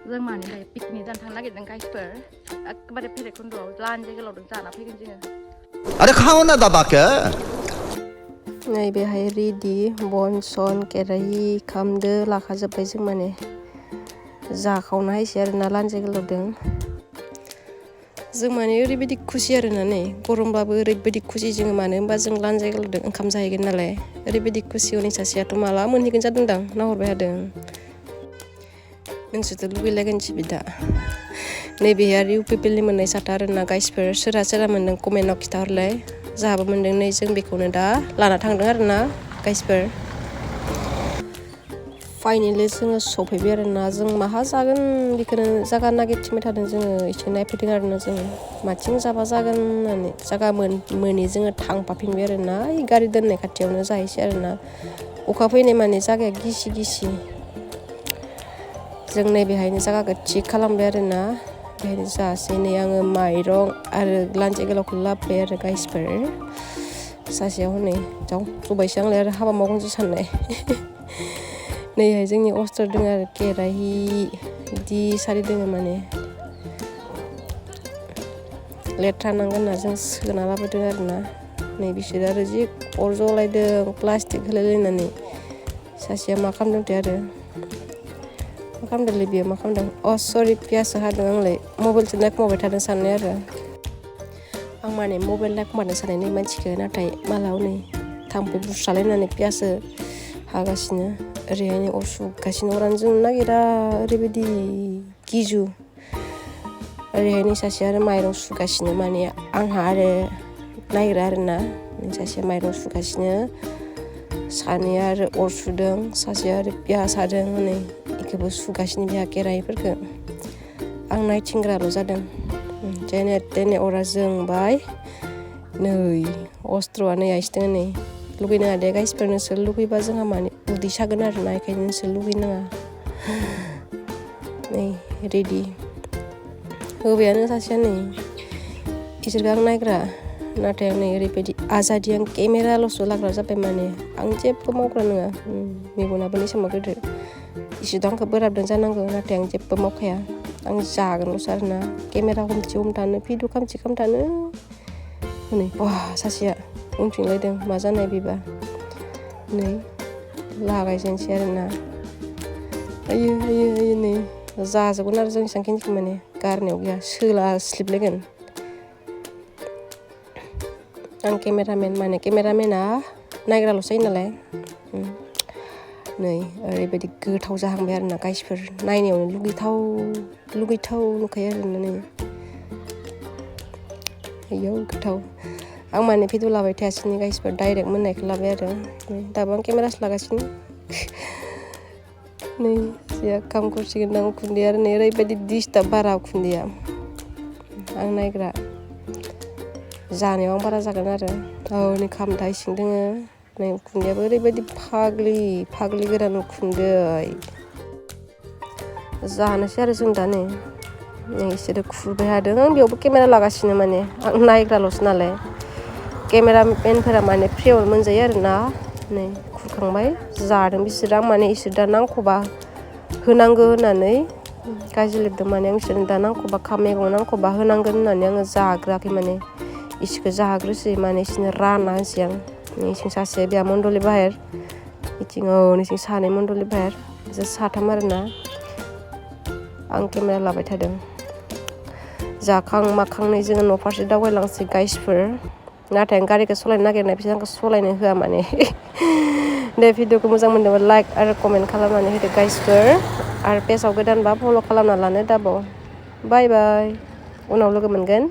जों मानिफ्राय पिकनिक जानो थांनो नागिरदों गाइसफोर एकेबारे भैरबखुन्दआव लानजाय गोलावजों जाना फैगोन जोङो अरे खाओ ना दादा के नैबेहाय रेडि बन सन केराहि खामदो लाखाजोब्बाय जों माने जाखावना हायसै आरोना लानजाय गोलावदों जों माने ओरैबायदि खुसि आरोना नै गरमबाबो ओरैबायदि खुसि जोङो मानो होनबा जों लानजाय गोलावदों ओंखाम जाहैगोन नालाय ओरैबायदि खुसि हनै सासेयाथ' माला मोनहैगोन जादोंदां नाहरबाय थादों नोंसोरथ' लुगैलायगोनसो बिदा नैबेहाय आरो इउ पिपिएलनि मोननाय साथा आरोना गाइसफोर सोरहा मोनदों कमेन्टआव खिथाहरलाय जोंहाबो मोनदों नै जों बेखौनो दा लाना थांदों आरोना गाइसफोर फाइनेलि जोङो सफैबाय आरोना जों माहा जागोन बेखौनो जागा नागिरथिंबाय थादों जोङो एसे नायफैदों आरोना जोङो माथिं जाबा जागोन होननानै जागा मोनि जोङो थांफाफिनबाय आरोना गारि दोननाय खाथियावनो जाहैसै आरोना अखा फैनाय माने जागाया गिसि गिसि जों नैबेहायनो जागाखौ थिग खालामबाय आरोना बेहायनो जासै नै आङो माइरं आरो लानजाय गोलावखौ लाबोबाय आरो गाइसफोर सासेयाव हनै दाउ जबायसो आंलाय आरो हाबा मावगोनसो साननाय नैहाय जोंनि अस्त्र दङ आरो केराहि बिदि सारि दङ माने लेथ्रा नांगोन होनना जों सोना लाबोदों आरोना नै बिसोरो आरो जि अर जलायदों प्लास्टिक होलायलायनानै सासेया मा खालामदोंथाय आरो मा खालामदोंलै बियो मा खालामदों अ सरि पियाससो हादों आंलाय मबाइलसो नायखुमाबाय थादों साननाय आरो आं माने मबाइल नायखुमादों साननाय मानसिखौ नाथाय माला हनै थाम्फै बुस्रालायनानै पियाससो हागासिनो ओरैहायनो अर सुगासिनो अरानो जोंनो नागिरा ओरैबायदि गिजु ओरैहायनो सासे आरो माइरं सुगासिनो माने आंहा आरो नायग्रा आरोना सासेया माइरं सुगासिनो सानैया आरो अर सुदों सासेया आरो पियास हादों हनै बेखौबो सुगासिनो बिहा केराहिफोरखौ आं नायथिंग्राल' जादों जेने तेने अरा जोंबाय नै अस्त्र'आ नै आइसदों नै लुगैनाङा दे गाइसफोर नोंसोर लुगैबा जोंहा माने उदै सागोन आरोना बेखायनो नोंसोर लुगैनाङा नै रेडि होबायानो सासेया नै इसोरखौ आं नायग्रा नाथाय आं नै ओरैबायदि आजादि आं केमेराल'सो लाग्रा जाबाय माने आं जेबो मावग्रा नङा मेगनाबो निसामा गिदिर इसोरथ' आंखौ बोराबदों जानांगौ नाथाय आं जेबो मावखाया आं जागोनल'सो आरोना केमेरा हमथानो भिडिअ खालामथानो हनै बा सासेया उनफिनलायदों मा जानाय बेबा नै लागायजेनसै आरोना आयो नै जाजोबगोन आरो जों इसांखिनिखौ माने गारनायाव गैया सोलास्लिबलायगोन आं केमेरामेन माने केमेरामेना नायग्राल'सो जायो नालाय नै ओरैबायदि गोथाव जाहांबाय आरोना गाइसफोर नायनायावनो लुगैथाव नुखायो आरोना नै आयौ गोथाव आं माने भिडिअ लाबाय थायासैनो गाइसफोर डाइरेक्ट मोननायखौ लाबाय आरो दाबो आं केमेरासो लागासिनो नै जिया खाम खुरसिगोनदां उखुन्दैया आरो नै ओरैबायदि डिस्टार्ब बारा उखुन्दैया आं नायग्रा जानायाव आं बारा जागोन आरो नै खामदा इसिं दोङो नै उखुन्दैयाबो ओरैबायदि फाग्लि गोरान उखुन्दै जानोसै आरो जों दा नै इसोरो खुरबाय थादों बेयावबो केमेरा लागासिनो माने आं नायग्राल'सो नालाय केमेरामेनफोरा माने फ्रियावनो मोनजायो आरोना नै खुरखांबाय जादों बिसोर आं माने इसोर दा नांख'बा होनांगौ होननानै गाज्रि लिरदों माने आं इसोरनो दा नांख'बा मैगं नांख'बा होनांगोन होननानै आङो जाग्रोआखै माने इसोरखौ जाग्रोसै माने इसोरनो रानना होनोसै आं नैसिं सासे बेहा मण्डलि बाहेर बिथिं नैसिं सानै मण्डलि बाहेर जों साथाम आरोना आं केमेरा लाबाय थादों जाखां माखांनै जोङो न' फारसे दावबायलांसै गाइसफोर नाथाय आं गारिखौ सालायनो नागिरनाय बिसोर आंखौ सालायनो होआ माने दे भिडिअखौ मोजां मोनदोंबा लाइक आरो कमेन्ट खालामनानै होदो गाइसफोर आरो पेजाव गोदानबा फल' खालामना लानो दाबाव बाय बाय उनाव लोगो मोनगोन